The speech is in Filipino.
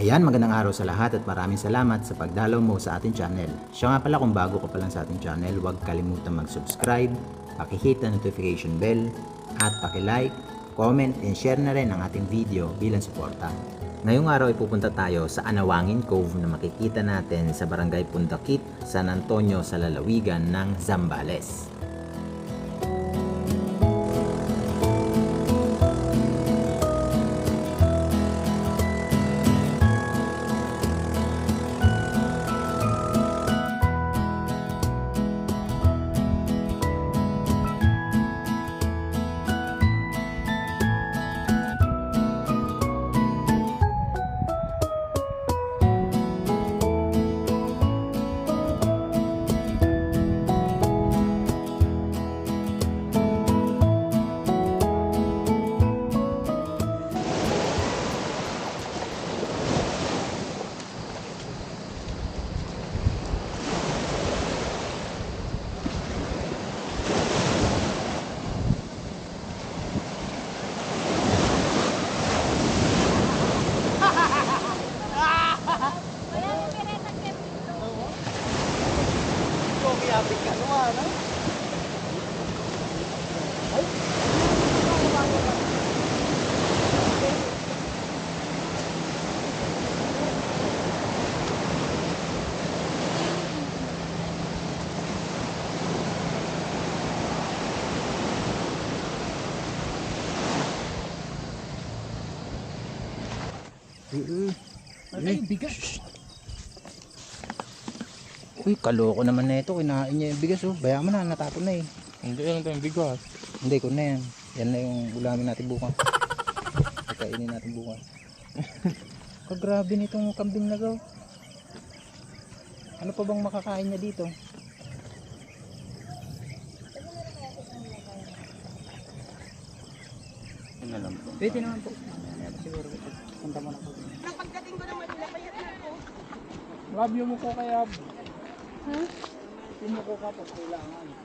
Ayan, magandang araw sa lahat at maraming salamat sa pagdalaw mo sa ating channel. Siya nga pala, kung bago ka pa lang sa ating channel, huwag kalimutan mag-subscribe, paki-hit ang notification bell, at paki-like, comment, and share na rin ang ating video bilang suporta. Ngayong araw ay pupunta tayo sa Anawangin Cove na makikita natin sa Barangay Pundakit, San Antonio sa lalawigan ng Zambales. Ay, bigas. Uy, kaloko naman na ito. Kinain niya yung bigas. Oh. Bayaan mo na, natapon na eh. Hindi lang ito yung bigas. Hindi ko na yan. Yan na yung ulamin natin bukas. Pagkainin natin bukas. Kagrabe nitong kambing na gaw. Ano pa bang makakain niya dito? Ano na lang po? Pwede naman po. Siguro punta mo na po. Pagdating ko ng Manila, payat na ako. Love mo ko kaya. Yung mo ko kapag kailangan.